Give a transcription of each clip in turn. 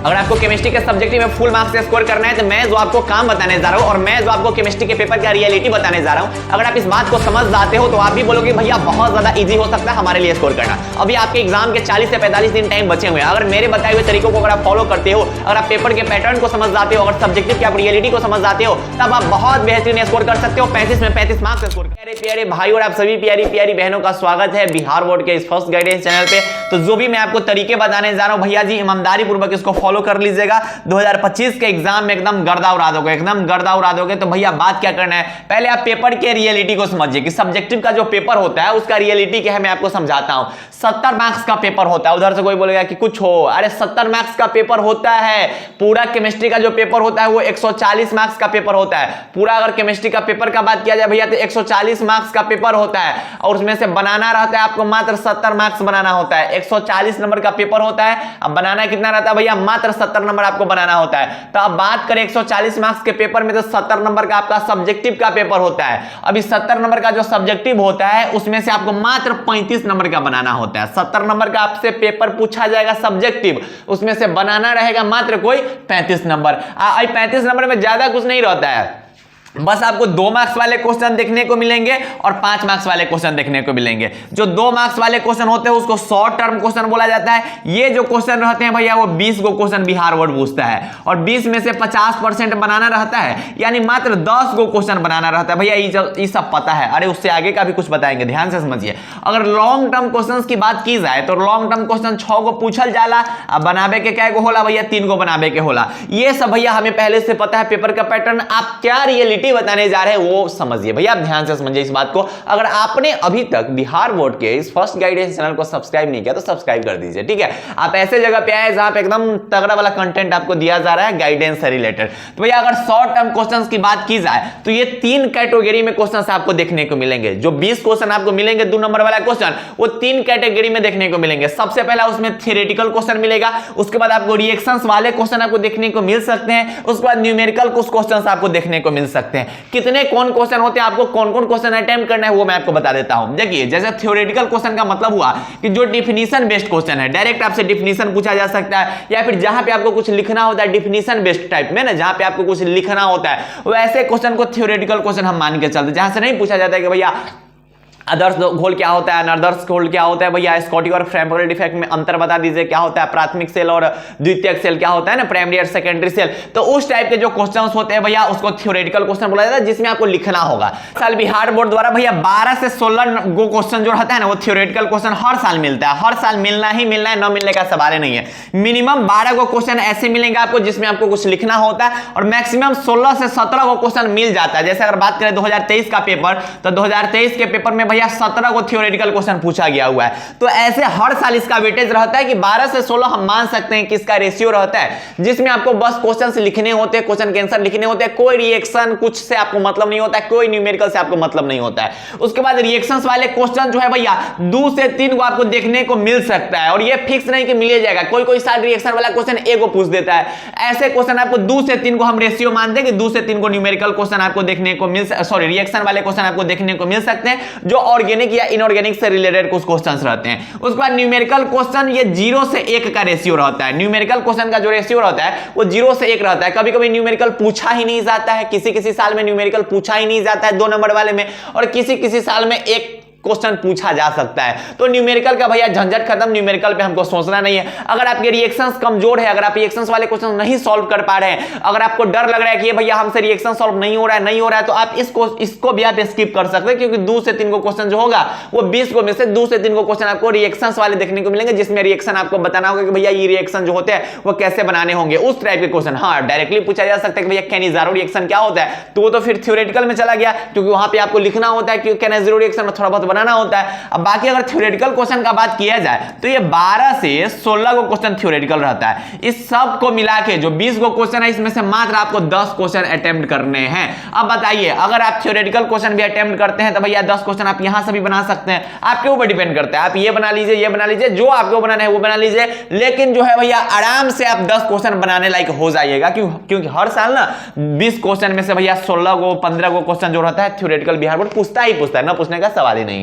अगर आपको केमिस्ट्री के सब्जेक्ट में फुल मार्क्स स्कोर करना है तो मैं जो आपको काम बताने जा रहा हूं और मैं जो आपको केमिस्ट्री के पेपर का रियलिटी बताने जा रहा हूं, अगर आप इस बात को समझ जाते हो तो आप भी बोलोगे भैया बहुत ज्यादा इजी हो सकता है हमारे लिए स्कोर करना। अभी आपके एग्जाम के 40 से 45 दिन टाइम बचे हुए हैं। अगर मेरे बताए हुए तरीकों को अगर आप फॉलो करते हो, अगर आप पेपर के पैटर्न को समझ जाते हो, अगर सब्जेक्टिव की आप रियलिटी को समझ जाते हो, तब आप बहुत बेहतरीन स्कोर कर सकते हो। 35 में 35 मार्क्स स्कोर। प्यारे प्यारे भाई और आप सभी प्यारी प्यारी बहनों का स्वागत है बिहार बोर्ड के इस फर्स्ट गाइडेंस चैनल पे। तो जो भी मैं आपको तरीके बताने जा रहा हूं भैया जी ईमानदारी पूर्वक इसको फॉलो कर लीजिएगा। 2025 के एग्जाम में एकदम गर्दा उड़ा दोगे, एकदम गर्दा उड़ा दोगे। तो भैया बात क्या करना है, पहले आप पेपर के रियलिटी को समझिए कि सब्जेक्टिव का जो पेपर होता है उसका रियलिटी क्या है, मैं आपको समझाता हूं। 70 मार्क्स का पेपर होता है। उधर से कोई बोलेगा कि कुछ हो, अरे 70 मार्क्स का पेपर होता है। पूरा केमिस्ट्री का जो पेपर होता है वो 140 मार्क्स का पेपर होता है। पूरा अगर केमिस्ट्री का पेपर का बात किया जाए भैया तो 140 मार्क्स का पेपर होता है और उसमें से बनाना रहता है आपको मात्र 70 मार्क्स बनाना होता है। 140 नंबर का पेपर होता है, अब बनाना कितना रहता है भैया, मात्र 70 नंबर आपको बनाना होता है। तो अब बात करें 140 मार्क्स के पेपर में तो 70 नंबर का आपका सब्जेक्टिव का पेपर होता है। अभी 70 नंबर का जो सब्जेक्टिव होता है उसमें से आपको मात्र 35 नंबर का बनाना होता है। 70 नंबर का आपसे पेपर पूछा जाएगा सब्जेक्टिव, उसमें से बनाना रहेगा मात्र कोई 35 नंबर। 35 नंबर में ज्यादा कुछ नहीं रहता है, बस आपको 2 मार्क्स वाले क्वेश्चन देखने को मिलेंगे और 5 मार्क्स वाले क्वेश्चन देखने को मिलेंगे। जो 2 मार्क्स वाले क्वेश्चन होते हैं उसको शॉर्ट टर्म क्वेश्चन बोला जाता है। ये जो क्वेश्चन रहते हैं भैया वो 20 गो क्वेश्चन बिहार बोर्ड पूछता है और 20 में से 50% बनाना रहता है, यानी मात्र 10 गो क्वेश्चन बनाना रहता है। भैया ये सब पता है, अरे उससे आगे का भी कुछ बताएंगे, ध्यान से समझिए। अगर लॉन्ग टर्म क्वेश्चन की बात की जाए तो लॉन्ग टर्म क्वेश्चन 6 गो पूछल जाला, अब बनाबे के क्या गो होला भैया, 3 गो बनाबे के होला। ये सब भैया हमें पहले से पता है पेपर का पैटर्न। आप क्या रियलिटी बताने जा रहे हैं वो समझिए भैया, आप ध्यान से समझिए इस बात को। अगर आपने अभी तक बिहार बोर्ड के इस फर्स्ट गाइडेंस चैनल को सब्सक्राइब नहीं किया तो सब्सक्राइब कर दीजिए, ठीक है। आप ऐसे जगह पे आए जहां पे एकदम तगड़ा वाला कंटेंट आपको दिया जा रहा है गाइडेंस से रिलेटेड। तो भैया अगर शॉर्ट टर्म क्वेश्चंस की बात की जाए तो ये 3 कैटेगरी में क्वेश्चंस आपको देखने को मिलेंगे। जो 20 क्वेश्चन आपको मिलेंगे 2 नंबर वाला क्वेश्चन, वो 3 कैटेगरी में देखने को मिलेंगे। सबसे पहला उसमें थियोरेटिकल क्वेश्चन मिलेगा, उसके बाद आपको रिएक्शंस वाले क्वेश्चन आपको देखने को मिल सकते हैं, उसके बाद न्यूमेरिकल कुछ क्वेश्चंस आपको देखने को मिल सकते हैं। कितने कौन क्वेश्चन होते हैं, आपको कौन कौन क्वेश्चन अटेम्प्ट करना है वो मैं आपको बता देता हूं। देखिए जैसे थ्योरेटिकल क्वेश्चन का मतलब हुआ कि जो डिफिनीशन बेस्ड क्वेश्चन है, डायरेक्ट आपसे डिफिनीशन पूछा जा सकता है, या फिर जहां पे आपको कुछ लिखना होता है डिफिनीशन बेस्ड टाइप में ना, जहां पे आपको कुछ लिखना होता है, वैसे क्वेश्चन को थ्योरेटिकल क्वेश्चन हम मान के चलते, जहां से नहीं पूछा जाता है कि भैया आदर्श घोल क्या होता है, अनादर्श घोल क्या होता है, भैया स्कॉटिक और फ्रैंकफर्ट इफेक्ट में अंतर बता दीजिए, क्या होता है प्राथमिक सेल और द्वितीयक सेल क्या होता है ना, प्राइमरी और सेकेंडरी सेल। तो उस टाइप के जो क्वेश्चंस होते हैं भैया उसको थ्योरेटिकल क्वेश्चन बोला जाता है, जिसमें आपको लिखना होगा। साल बिहार बोर्ड द्वारा भैया 12 से 16 गो क्वेश्चन जो रहता है ना वो थ्योरेटिकल क्वेश्चन हर साल मिलता है। हर साल मिलना ही मिलना है, न मिलने का सवाल नहीं है। मिनिमम 12 गो क्वेश्चन ऐसे मिलेंगे आपको जिसमें आपको कुछ लिखना होता है, और मैक्सिमम 16 से 17 गो क्वेश्चन मिल जाता है। जैसे अगर बात करें 2023 का पेपर, तो 2023 के पेपर में भैया 17 गो थ्योरेटिकल क्वेश्चन पूछा गया हुआ है। तो ऐसे हर साल इसका वेटेज रहता है कि 12 से 16 हम मान सकते हैं कि इसका रेशियो रहता है, जिसमें आपको बस क्वेश्चंस लिखने होते हैं, क्वेश्चन के आंसर लिखने होते हैं। कोई रिएक्शन कुछ से आपको मतलब नहीं होता है, कोई न्यूमेरिकल से आपको मतलब नहीं होता है। उसके बाद रिएक्शंस वाले क्वेश्चन जो है भैया 2 से 3 को आपको देखने को मिल सकता है, और ये फिक्स नहीं कि मिल जाएगा। कोई कोई साल रिएक्शन वाला क्वेश्चन 1 को पूछ देता है। ऐसे क्वेश्चन आपको 2 से 3 को हम रेशियो मानते हैं कि 2 से 3 को न्यूमेरिकल क्वेश्चन आपको देखने को रिएक्शन वाले क्वेश्चन आपको देखने को मिल सकते हैं, जो ऑर्गेनिक या इनऑर्गेनिक से रिलेटेड कुछ क्वेश्चंस रहते हैं। उसके बाद न्यूमेरिकल क्वेश्चन ये 0 से 1 का रेशियो रहता है। न्यूमेरिकल क्वेश्चन का जो रेशियो रहता है वो 0 से 1 रहता है। कभी कभी न्यूमेरिकल पूछा ही नहीं जाता है, किसी किसी साल में न्यूमेरिकल पूछा ही नहीं जाता है 2 नंबर वाले में, और किसी किसी साल में 1 क्वेश्चन पूछा जा सकता है। तो न्यूमेरिकल का भैया झंझट खत्म, न्यूमेरिकल पे हमको सोचना नहीं है। अगर आपके रिएक्शंस कमजोर है, अगर आप रिएक्शंस वाले क्वेश्चन नहीं सॉल्व कर पा रहे हैं, अगर आपको डर लग रहा है कि ये भैया हमसे रिएक्शन सॉल्व नहीं हो रहा है, तो आप इसको भी आप स्किप कर सकते हैं, क्योंकि 2 से 3 को क्वेश्चन जो होगा वो 20 को में से 2 से 3 को क्वेश्चन आपको रिएक्शंस वाले देखने को मिलेंगे, जिसमें रिएक्शन आपको बताना होगा कि भैया ये रिएक्शन जो होते हैं वो कैसे बनाने होंगे, उस टाइप के क्वेश्चन। हाँ, डायरेक्टली पूछा जा सकता है कि भैया कैनिज़ारो रिएक्शन क्या होता है, तो वो तो फिर थ्योरेटिकल में चला गया, क्योंकि वहां पे आपको लिखना होता है कि कैनिज़ारो रिएक्शन में थोड़ा बहुत बनाना होता है। अब बाकी अगर थ्योरेटिकल क्वेश्चन का बात किया जाए तो ये 12 से 16 गो क्वेश्चन थ्योरेटिकल रहता है। इस सब को मिला के जो 20 गो क्वेश्चन है, इसमें से मात्र आपको 10 क्वेश्चन अटेम्प्ट करने हैं। अब बताइए, अगर आप थ्योरेटिकल क्वेश्चन भी अटेम्प्ट करते हैं तो भैया 10 क्वेश्चन आप यहां से भी बना सकते हैं, आपके ऊपर डिपेंड करता है। आप ये बना लीजिए, ये बना लीजिए, जो आपको बनाना है वो बना लीजिए, लेकिन जो है भैया आराम से आप 10 क्वेश्चन बनाने लायक हो जाइएगा, क्योंकि हर साल ना 20 क्वेश्चन में से भैया 16 गो 15 गो क्वेश्चन जो रहता है थ्योरेटिकल बिहार बोर्ड पूछता ही पूछता है, ना पूछने का सवाल ही नहीं है।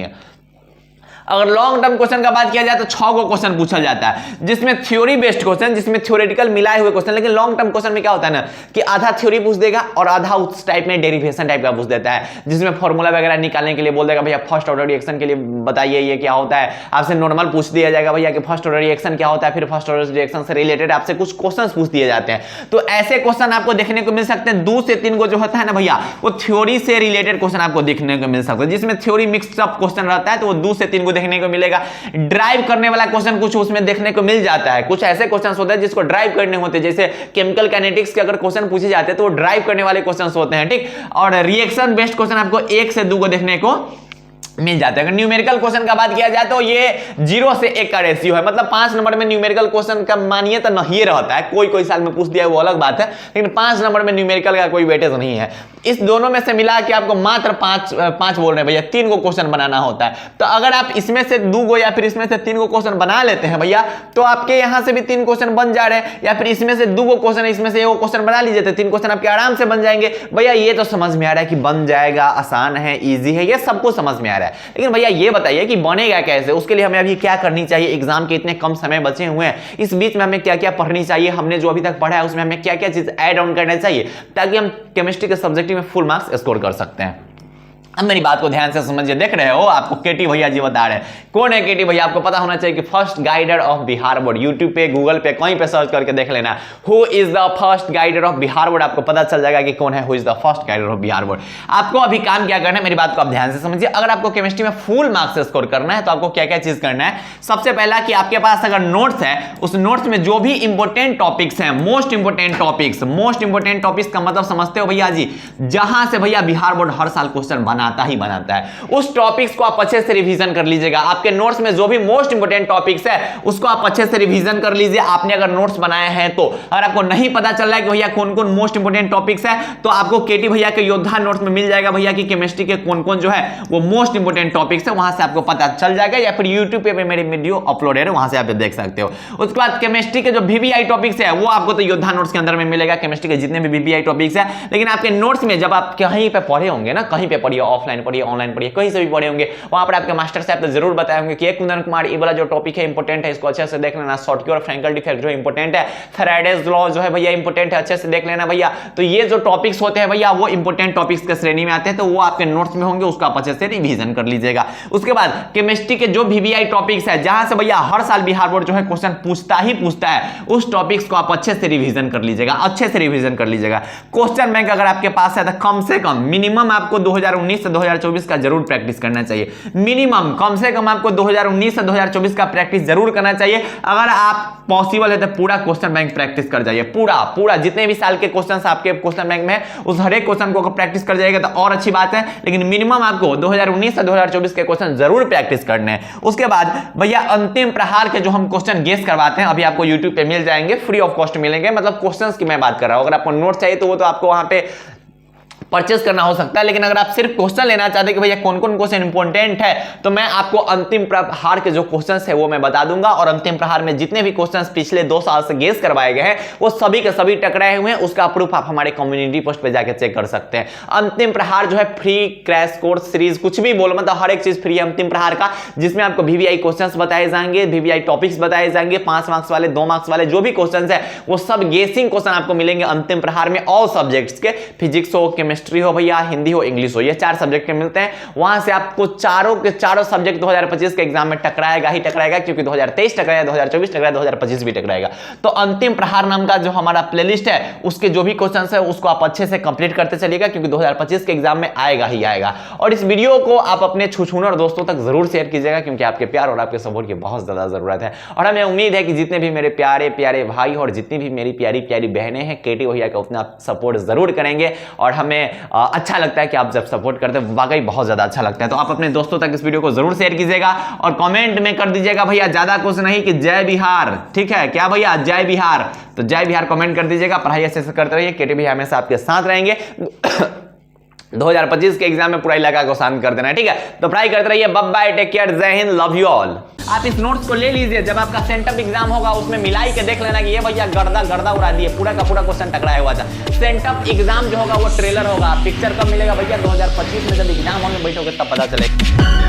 अगर लॉन्ग टर्म क्वेश्चन का बात किया जाए तो 6 को क्वेश्चन पूछा जाता है, जिसमें थ्योरी बेस्ड क्वेश्चन, जिसमें थ्योरेटिकल मिलाए हुए क्वेश्चन। लेकिन लॉन्ग टर्म क्वेश्चन में क्या होता है ना कि आधा थ्योरी पूछ देगा और आधा उस टाइप में डेरिवेशन टाइप का पूछ देता है, जिसमें फॉर्मूला वगैरह निकालने के लिए बोल देगा भैया फर्स्ट ऑर्डर रिएक्शन के लिए बताइए ये क्या होता है। आपसे नॉर्मल पूछ दिया जाएगा भैया कि फर्स्ट ऑर्डर रिएक्शन क्या होता है, फिर फर्स्ट ऑर्डर रिएक्शन से रिलेटेड आपसे कुछ क्वेश्चन पूछ दिए जाते हैं। तो ऐसे क्वेश्चन आपको देखने को मिल सकते हैं 2 से 3 को जो होता है ना भैया, वो थ्योरी से रिलेटेड क्वेश्चन आपको देखने को मिल सकता है, जिसमें थ्योरी मिक्स्ड अप क्वेश्चन रहता है, तो वो 2 से 3 को देखने को मिलेगा। ड्राइव करने वाला क्वेश्चन कुछ उसमें देखने को मिल जाता है, कुछ ऐसे क्वेश्चन होते हैं जिसको ड्राइव करने होते हैं, जैसे केमिकल काइनेटिक्स के अगर क्वेश्चन पूछे जाते हैं तो वो ड्राइव करने वाले क्वेश्चन होते हैं, ठीक। और रिएक्शन बेस्ड क्वेश्चन आपको 1 से 2 को देखने को मिल जाता है। अगर न्यूमेरिकल क्वेश्चन का बात किया जाए तो ये 0 से 1 का रेशियो है, मतलब 5 नंबर में न्यूमेरिकल क्वेश्चन का मानिए तो नहीं रहता है, कोई साल में पूछ दिया वो अलग बात है, लेकिन 5 नंबर में न्यूमेरिकल का कोई वेटेज नहीं है। इस दोनों में से मिला के आपको मात्र 5 बोल रहे हैं भैया, 3 को क्वेश्चन बनाना होता है। तो अगर आप इसमें से 2 को या फिर इसमें से 3 को क्वेश्चन बना लेते हैं भैया, तो आपके यहां से भी 3 क्वेश्चन बन जा रहे हैं, या फिर इसमें से 2 को क्वेश्चन, इसमें से 1 क्वेश्चन बना लीजिए तो 3 क्वेश्चन आपके आराम से बन जाएंगे। भैया ये तो समझ में आ रहा है कि बन जाएगा, आसान है, ईजी है, ये सबको समझ में आ रहा है, लेकिन भैया ये बताइए कि बनेगा कैसे, उसके लिए हमें अभी क्या करनी चाहिए। एग्जाम के इतने कम समय बचे हुए हैं, इस बीच में हमें क्या क्या पढ़नी चाहिए, हमने जो अभी तक पढ़ा है उसमें हमें क्या क्या चीज ऐड ऑन करना चाहिए, ताकि हम केमिस्ट्री के सब्जेक्ट में फुल मार्क्स स्कोर कर सकते हैं। अब मेरी बात को ध्यान से समझिए, देख रहे हो आपको केटी भैया जी बता रहे हैं। कौन है केटी भैया? आपको पता होना चाहिए कि first guider of Bihar board, YouTube पे, गूगल पे, कहीं पे सर्च करके देख लेना, who is the first guider of Bihar board, आपको पता चल जाएगा कि कौन है who is the first guider of Bihar board. आपको अभी काम क्या करना है, मेरी बात को आप ध्यान से समझिए। अगर आपको केमिस्ट्री में फुल मार्क्स स्कोर करना है तो आपको क्या क्या चीज करना है। सबसे पहला कि आपके पास अगर नोट्स है, उस नोट्स में जो भी इंपॉर्टेंट टॉपिक्स हैं, मोस्ट इंपॉर्टेंट टॉपिक्स का मतलब समझते हो भैया जी, जहां से भैया बिहार बोर्ड हर साल क्वेश्चन बनाता ही बनाता है, उस टॉपिक्स को आप अच्छे से रिवीजन कर लीजिएगा। आपके नोट्स में जो भी मोस्ट इंपोर्टेंट टॉपिक्स है उसको आप अच्छे से रिवीजन कर लीजिए। आपने अगर नोट्स बनाए हैं तो अगर आपको नहीं पता चल रहा है कि भैया कौन कौन मोस्ट इंपोर्टेंट टॉपिक्स है, तो आपको केटी भैया के योद्धा नोट्स में मिल जाएगा भैया की केमिस्ट्री के कौन कौन जो है वो मोस्ट इंपोर्टेंट टॉपिक्स है, वहां से आपको पता चल जाएगा, या फिर यूट्यूब पे मेरी वीडियो अपलोड है वहां से आप देख सकते हो। उसके बाद केमिस्ट्री के जो VBI टॉपिक्स है वो आपको तो योद्धा नोट्स के अंदर में मिलेगा, केमिस्ट्री के जितने भी VBI टॉपिक्स है। लेकिन आपके नोट्स में जब आप कहीं पे पढ़े होंगे ना, कहीं पे पढ़िए, ऑफलाइन पढ़िए, ऑनलाइन पढ़िए, कहीं से भी पढ़े होंगे, वहां पर आपके मास्टर साहब तो जरूर बताए होंगे कि कुंदन कुमार ये वाला जो टॉपिक है इंपॉर्टेंट है, इसको अच्छे से देख लेना। शॉर्टकी और फ्रैंकल डिफेक्ट जो इंपॉर्टेंट है, फैराडेज लॉ जो है भैया इंपॉर्टेंट है, अच्छे से देख लेना भैया। तो ये जो टॉपिक्स होते हैं भैया वो इंपॉर्टेंट टॉपिक्स के श्रेणी में आते हैं, तो वो आपके नोट्स में होंगे, उसका आप अच्छे से रिवीजन कर लीजिएगा। उसके बाद केमिस्ट्री के जो VBI टॉपिक्स है, जहां से भैया हर साल बिहार बोर्ड जो है क्वेश्चन पूछता है, उस टॉपिक्स को आप अच्छे से रिवीजन कर लीजिएगा, अच्छे से रिवीजन कर लीजिएगा। क्वेश्चन बैंक अगर आपके पास है तो कम से कम मिनिमम आपको 2019 से 2024 का जरूर प्रैक्टिस करना चाहिए। मिनिमम कम से कम आपको 2019 से 2024 का प्रैक्टिस जरूर करना चाहिए। अगर आप पॉसिबल है तो पूरा क्वेश्चन बैंक प्रैक्टिस कर जाइए, पूरा जितने भी साल के क्वेश्चंस आपके क्वेश्चन बैंक में उस हर एक क्वेश्चन को प्रैक्टिस कर जाएगा तो और अच्छी बात है, लेकिन मिनिमम आपको 2019 से 2024 के क्वेश्चन जरूर प्रैक्टिस करने हैं। उसके बाद भैया अंतिम प्रहार के जो हम क्वेश्चन गेस करवाते हैं अभी आपको यूट्यूब पे मिल जाएंगे, फ्री ऑफ कॉस्ट मिलेंगे, मतलब क्वेश्चंस की मैं बात कर रहा हूं। अगर आपको नोट चाहिए तो वो तो आपको वहां पे परचेस करना हो सकता है, लेकिन अगर आप सिर्फ क्वेश्चन लेना चाहते हैं कि भैया कौन कौन क्वेश्चन इंपॉर्टेंट है, तो मैं आपको अंतिम प्रहार के जो क्वेश्चंस है वो मैं बता दूंगा। और अंतिम प्रहार में जितने भी क्वेश्चंस पिछले 2 साल से गेस करवाए गए हैं वो सभी के सभी टकराए हुए हैं, उसका प्रूफ आप हमारे कम्युनिटी पोस्ट पे जाकर चेक कर सकते हैं। अंतिम प्रहार जो है फ्री क्रैश कोर्स सीरीज, कुछ भी बोलो, मतलब हर एक चीज फ्री है अंतिम प्रहार का, जिसमें आपको VBI क्वेश्चंस बताए जाएंगे, VBI टॉपिक्स बताए जाएंगे, 5 मार्क्स वाले, 2 मार्क्स वाले जो भी क्वेश्चंस है वो सब गेसिंग क्वेश्चन आपको मिलेंगे अंतिम प्रहार में। ऑल सब्जेक्ट्स के, फिजिक्स हो, केमिस्ट्री हो भैया, हिंदी हो, इंग्लिश हो, ये 4 सब्जेक्ट के मिलते हैं। वहां से आपको चारों के चारों सब्जेक्ट 2025 के एग्जाम में टकराएगा ही टकराएगा, क्योंकि 2023 टकराया, 2024 टकराया, 2025 भी टकराएगा। तो अंतिम प्रहार नाम का जो हमारा प्लेलिस्ट है उसके जो भी क्वेश्चंस है उसको आप अच्छे से कंप्लीट करते चलिएगा, क्योंकि 2025 के एग्जाम में आएगा ही आएगा। और इस वीडियो को आप अपने छुछुनर दोस्तों तक जरूर शेयर कीजिएगा, क्योंकि आपके प्यार और आपके सपोर्ट की बहुत ज्यादा जरूरत है। और हमें उम्मीद है कि जितने भी मेरे प्यारे प्यारे भाई और जितनी भी मेरी प्यारी प्यारी बहनें हैं, केटी भैया का उतना सपोर्ट जरूर करेंगे। और हमें अच्छा लगता है कि आप जब सपोर्ट करते हैं, वाकई बहुत ज्यादा अच्छा लगता है। तो आप अपने दोस्तों तक इस वीडियो को जरूर शेयर कीजिएगा और कमेंट में कर दीजिएगा भैया ज्यादा कुछ नहीं कि जय बिहार, ठीक है क्या भैया, जय बिहार। तो जय बिहार कमेंट कर दीजिएगा। पढ़ाई अच्छे से करते रहिए, केटी भैया हमेशा आपके साथ रहेंगे। 2025 के एग्जाम में पूरा इलाका को शांत कर देना है, ठीक है। तो पढ़ाई करते रहिए, बाय बाय, टेक केयर, जय हिंद, लव यू ऑल। आप इस नोट्स को ले लीजिए, जब आपका सेंटअप एग्जाम होगा उसमें मिलाई के देख लेना कि ये भैया गर्दा उड़ा दिए, पूरा का पूरा क्वेश्चन टकराया हुआ था। सेंटअप एग्जाम जो होगा वो ट्रेलर होगा, पिक्चर कब मिलेगा भैया, 2025 में जब एग्जाम होंगे बैठोगे तब पता चलेगा।